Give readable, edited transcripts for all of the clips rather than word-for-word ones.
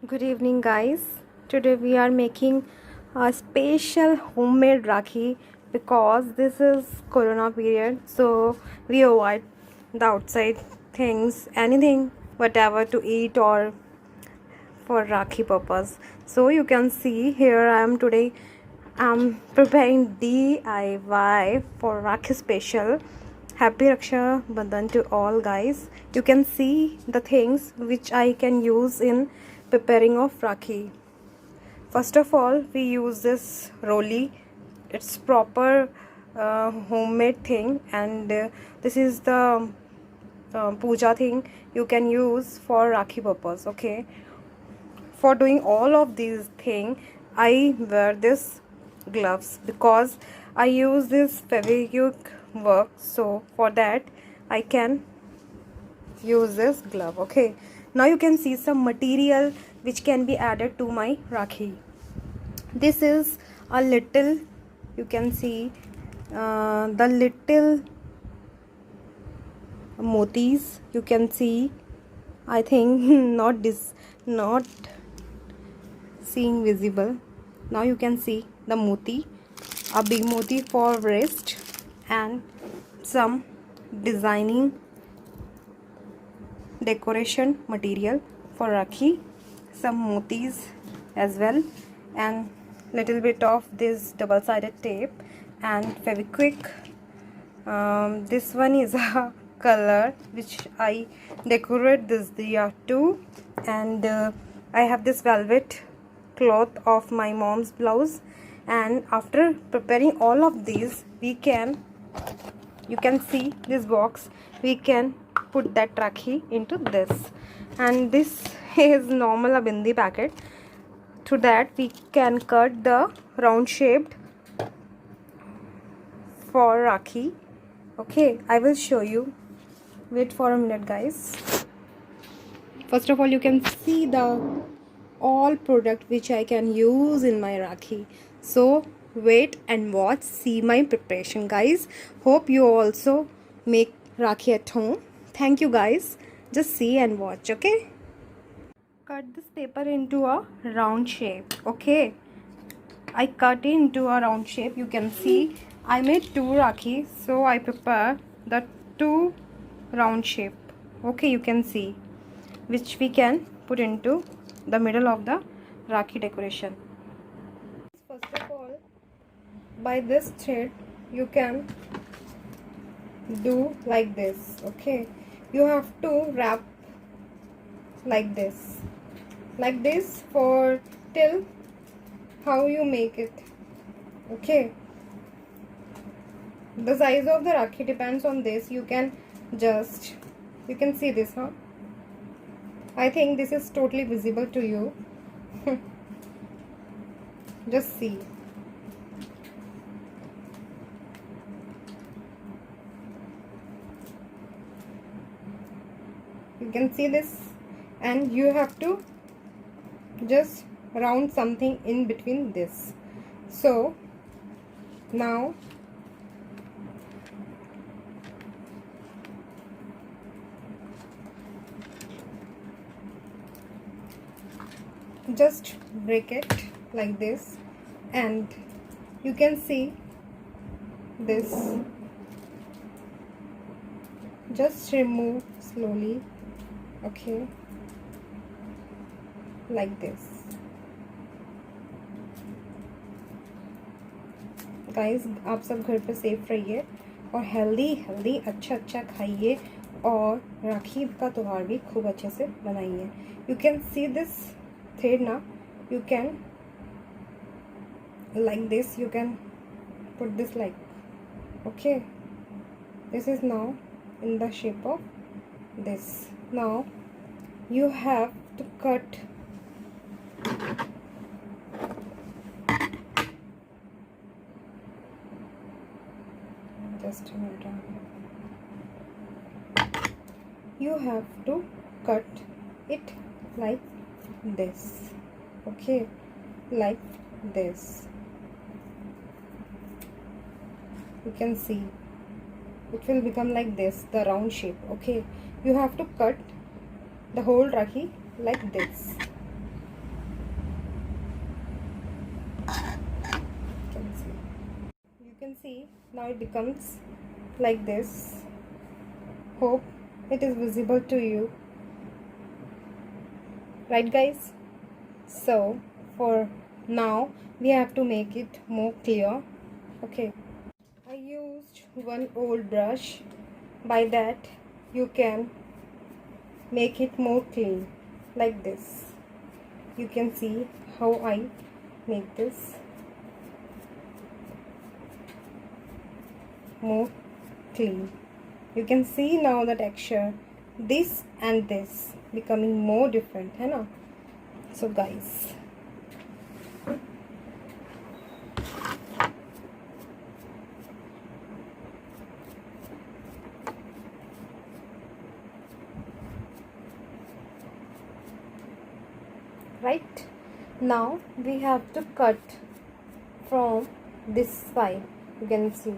Good evening, guys. Today we are making a special homemade Rakhi because this is Corona period, so we avoid the outside things, anything, whatever to eat or for Rakhi purpose. So you can see here I am today. I'm preparing DIY for Rakhi special. Happy Raksha Bandhan to all, guys. You can see the things which I can use in preparing of Rakhi. First of all, we use this roli. It's proper homemade thing, and this is the puja thing you can use for Rakhi purpose. Okay, for doing all of these things, I wear this gloves because I use this Fevikwik work, so for that I can use this glove. Okay, now you can see some material which can be added to my Rakhi. This is a little, you can see the little motis, you can see, I think not seeing visible. Now you can see the moti, a big moti for wrist, and some designing decoration material for Rakhi, some motis as well, and little bit of this double-sided tape and Fevikwik. This one is a color which I decorate this diya too, and I have this velvet cloth of my mom's blouse. And after preparing all of these, you can see this box, we can put that Rakhi into this, and this is normal a bindi packet. Through that we can cut the round shaped for Rakhi. Okay, I will show you. Wait for a minute, guys. First of all, you can see the all product which I can use in my Rakhi. So wait and watch, see my preparation, guys. Hope you also make Rakhi at home. Thank you, guys. Just see and watch. Okay, cut this paper into a round shape. Okay, I cut it into a round shape. You can see I made 2 Rakhi, so I prepare the 2 round shape. Okay, you can see, which we can put into the middle of the Rakhi decoration. First of all, by this thread you can do like this. Okay, you have to wrap like this for till how you make it. Okay, the size of the Rakhi depends on this. You can see this, huh? I think this is totally visible to you. Just see. You can see this, and you have to just round something in between this. So now just break it like this, and you can see this. Just remove slowly. Okay, like this. Guys, आप सब घर पे safe रहिए और healthy अच्छा खाइए और राखी का त्यौहार भी खूब अच्छे से मनाइए. You can see this thread now. You can like this. You can put this like. Okay, this is now in the shape of this. Now you have to cut just a minute. You have to cut it like this. Okay, like this. You can see it will become like this, the round shape. Okay, you have to cut the whole Rakhi like this. see now it becomes like this. Hope it is visible to you, right guys? So for now we have to make it more clear. Okay, I used one old brush. By that you can make it more clean like this. You can see how I make this more clean. You can see now the texture, this and this becoming more different, है ना? So guys, right now we have to cut from this side. You can see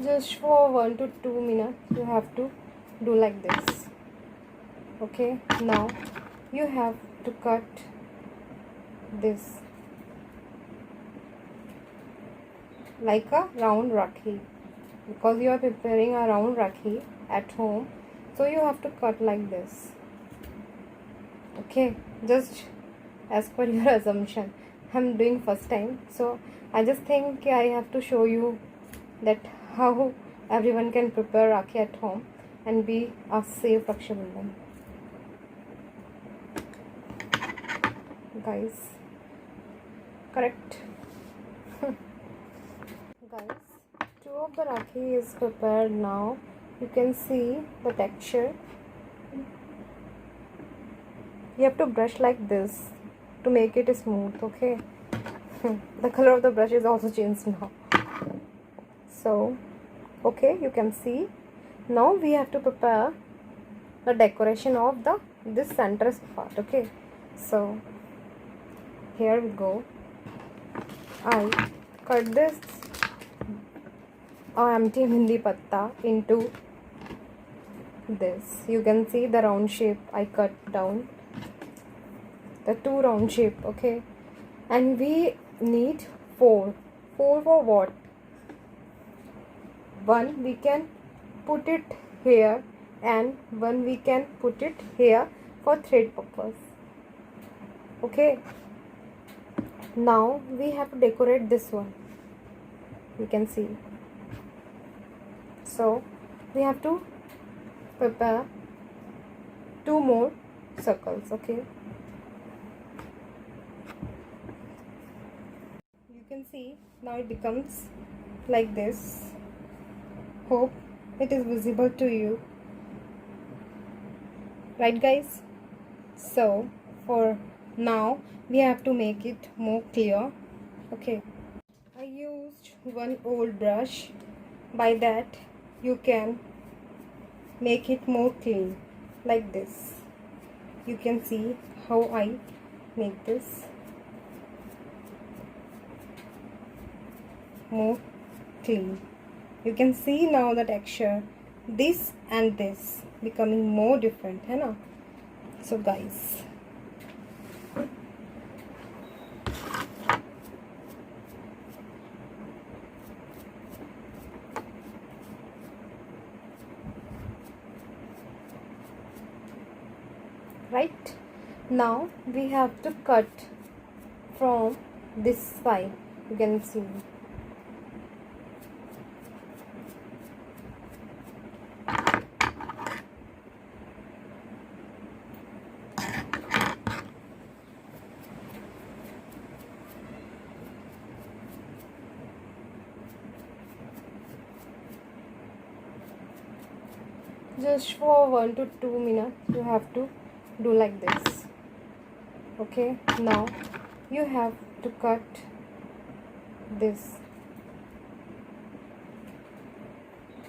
just for 1 to 2 minutes you have to do like this. Okay, now you have to cut this like a round rakhi, because you are preparing a round rakhi at home, so you have to cut like this. Okay, just as per your assumption, I'm doing first time, so I just think I have to show you that how everyone can prepare rakhi at home and be a safe Raksha Bandhan. Guys, correct. Guys, two of the rakhi is prepared now. You can see the texture. You have to brush like this to make it smooth. Okay. The color of the brush is also changed now. So okay, you can see now we have to prepare the decoration of this center part. Okay, so here we go. I cut this empty mehndi patta into this. You can see the round shape I cut down, the two round shape. Okay, and we need four for what? One we can put it here and one we can put it here for thread purpose. Okay, now we have to decorate this one. You can see, so we have to prepare two more circles. Okay, you can see now it becomes like this. Hope it is visible to you, right guys? So for now we have to make it more clear. Okay, I used one old brush. By that you can make it more clean like this. You can see how I make this more clean. You can see now the texture, this and this becoming more different, है ना? So guys, right now we have to cut from this side. You can see just for 1 to 2 minutes you have to do like this. Okay, now you have to cut this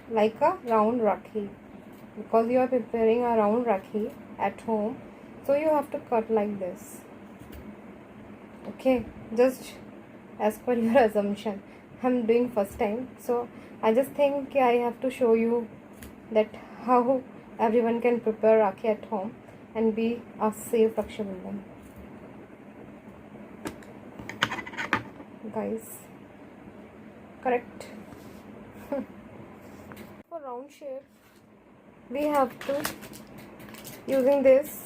like a round rakhi, because you are preparing a round rakhi at home, so you have to cut like this. Okay, just as per your assumption, I'm doing first time, so I just think I have to show you that how everyone can prepare Rakhi at home and be a safe Raksha Bandhan. Guys, correct. For round shape, we have to using this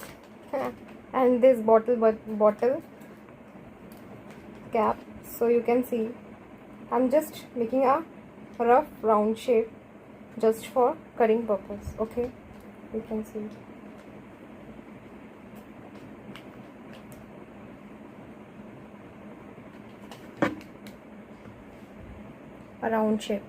and this bottle cap, so you can see I'm just making a rough round shape just for cutting purpose. Okay, you can see a round shape.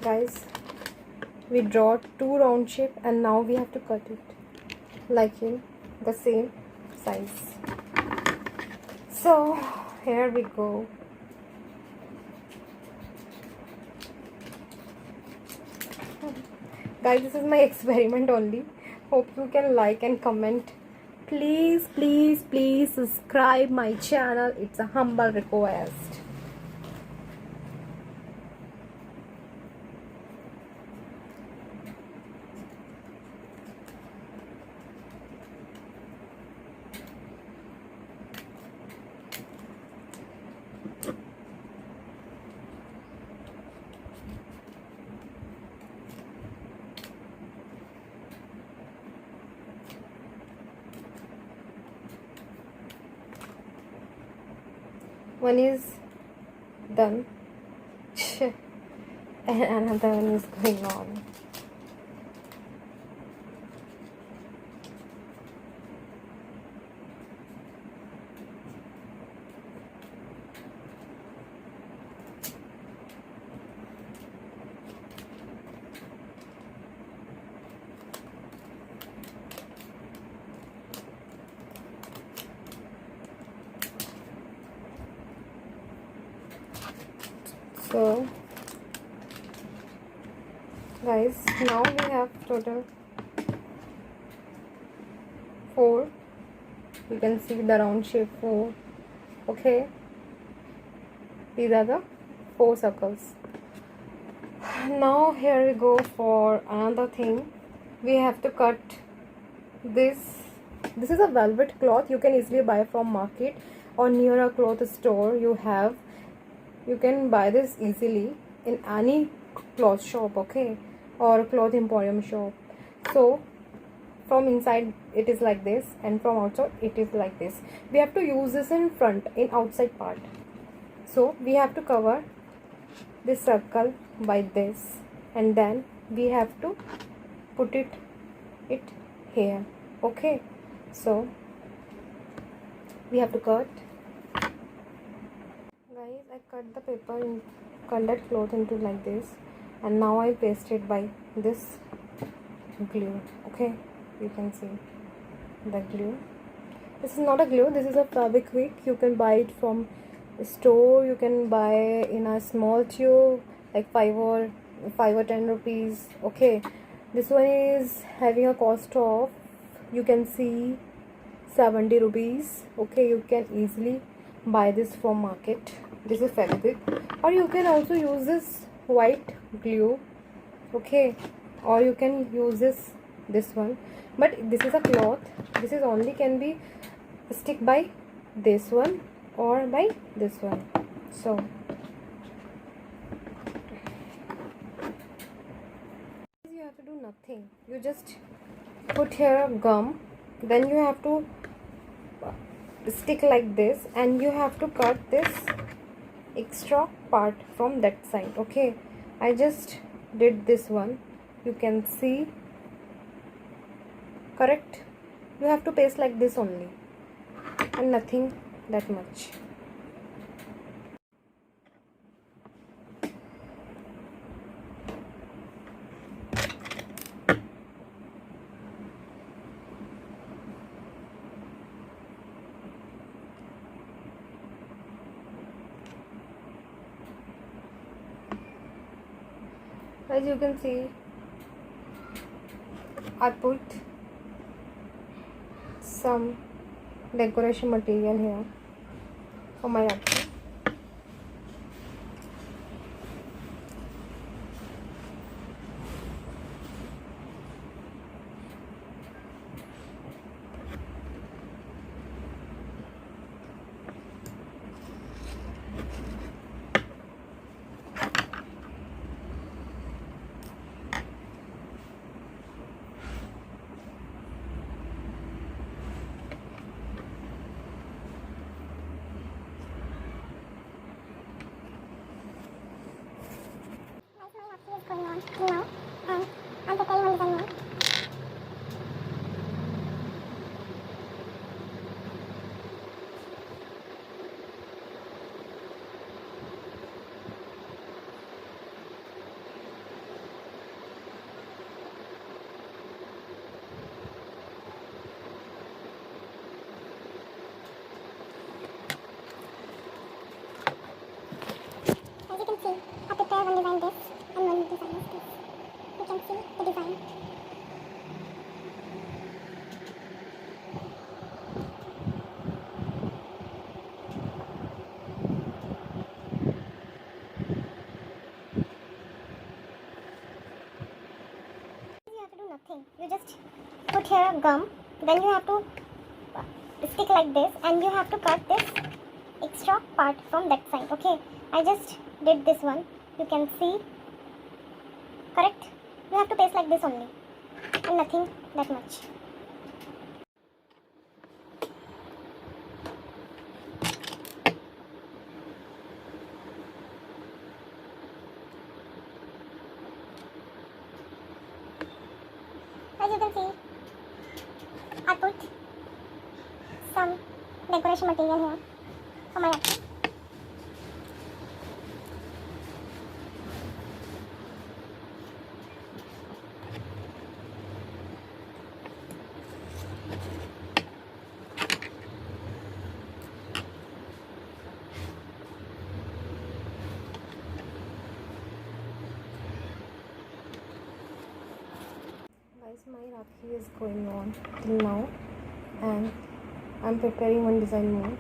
Guys, we draw two round shape and now we have to cut it like in the same size. So here we go. Guys, this is my experiment only. Hope you can like and comment. Please, please, please subscribe my channel. It's a humble request. One is done and another one is going on. So guys, now we have total 4. You can see the round shape 4. Okay, these are the 4 circles. Now here we go for another thing. We have to cut this. This is a velvet cloth. You can easily buy from market or near a cloth store. You can buy this easily in any cloth shop, okay, or cloth emporium shop. So from inside it is like this and from outside it is like this. We have to use this in front, in outside part. So we have to cover this circle by this and then we have to put it here. Okay, so we have to cut. Guys, I cut the paper in colored cloth into like this and now I paste it by this glue. Okay, you can see the glue. This is not a glue, this is a Fevikwik. You can buy it from a store. You can buy in a small tube like 5 or 10 rupees. Okay, this one is having a cost of, you can see, 70 rupees. Okay, you can easily buy this from market. This is Fevikwik, or you can also use this white glue. Okay, or you can use this one, but this is a cloth. This is only can be stick by this one or by this one. So you have to do nothing. You just put here a gum, then you have to stick like this and you have to cut this extra part from that side. Okay, I just did this one. You can see, correct? You have to paste like this only and nothing that much. As you can see, I put some decoration material here for my Rakhi. Is going on till now, and I'm preparing one design more. As you can see, I prepared one design this and one design is this. You can see the design. You have to do nothing. You just put here a gum, then you have to stick like this, and you have to cut this extra part from that side. Okay, I just did this one. You can see, correct? You have to paste like this only, and nothing that much. As you can see, I put some decoration material here for my Rakhi. Guys, my Rakhi is going on till now, and I'm preparing one design more.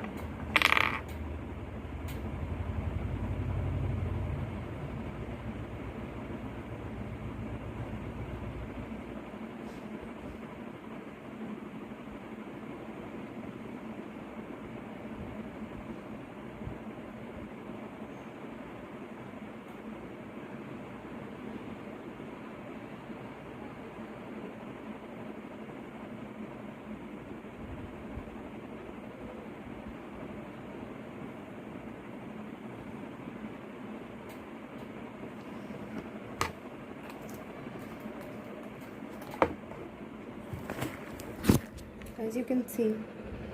As you can see,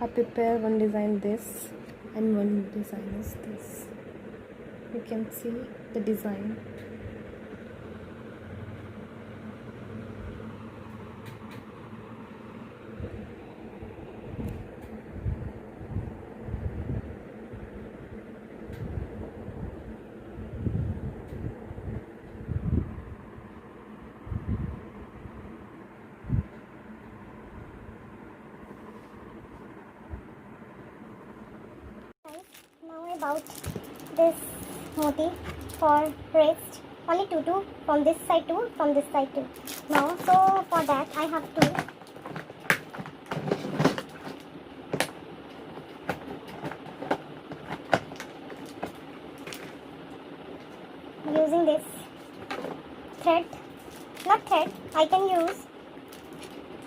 I prepare one design this and one design is this. You can see the design. Now I bout this moti for wrist. Only two from this side two, from this side two. Now, so for that I have to using this thread, not thread. I can use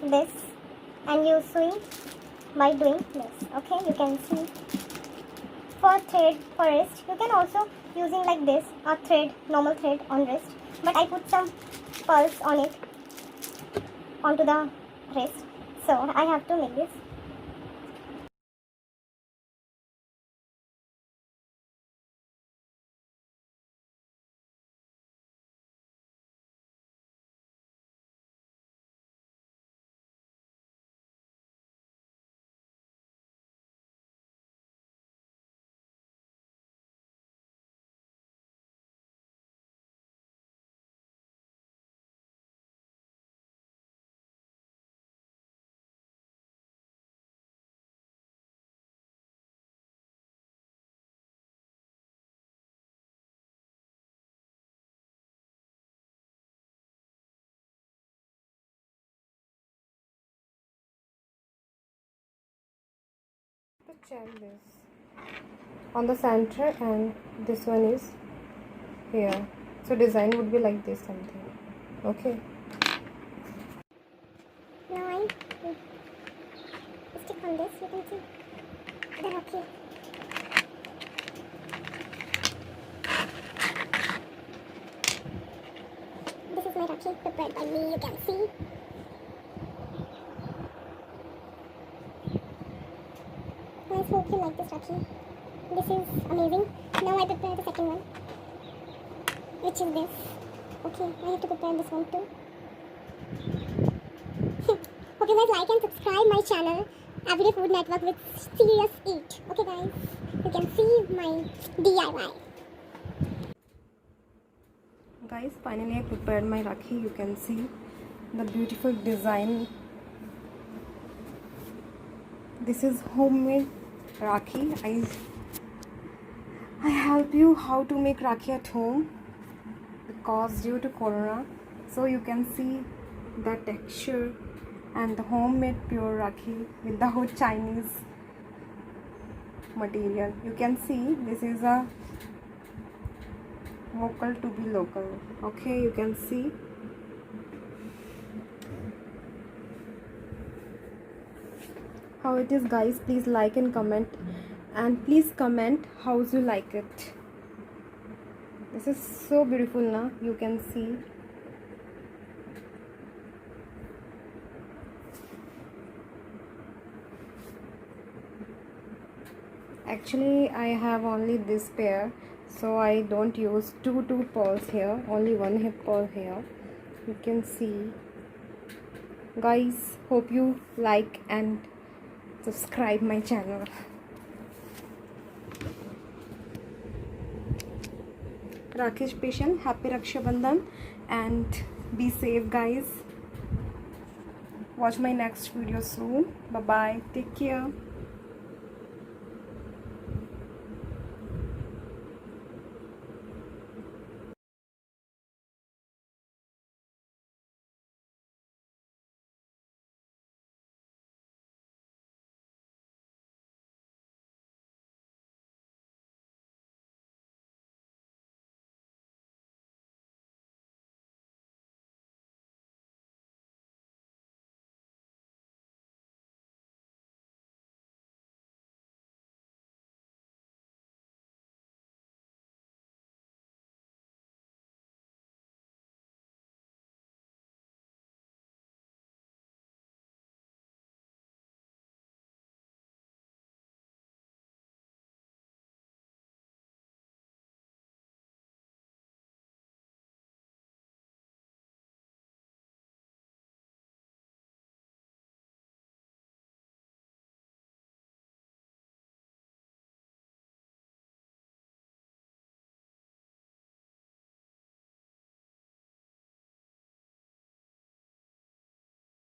this and use sewing by doing this. Okay, you can see. For thread for wrist, you can also using like this a thread, normal thread on wrist, but I put some pearls on it onto the wrist, so I have to make this check this on the center, and this one is here, so design would be like this something. Okay, Now I stick on this. You can see the Rakhi. This is my Rakhi prepared by me. You can see. Guys, hope you like this Rakhi. This is amazing. Now I prepare the second one, which is this. Okay, I have to prepare this one too. Okay guys, like and subscribe my channel Everyday Food Network with Serious Eat. Okay guys, you can see my DIY. guys, finally I prepared my Rakhi. You can see the beautiful design. This is homemade Rakhi. I help you how to make Rakhi at home because due to Corona, so you can see the texture and the homemade pure Rakhi without Chinese material. You can see this is a vocal to be local. Okay, you can see. How it is, guys. Please like and comment, and please comment how you like it. This is so beautiful now, you can see. Actually I have only this pair, so I don't use two pearls here, only one hip pearl here. You can see. Guys, hope you like and subscribe my channel. Rakhi special, happy Raksha Bandhan, and be safe guys. Watch my next video soon. Bye bye, take care.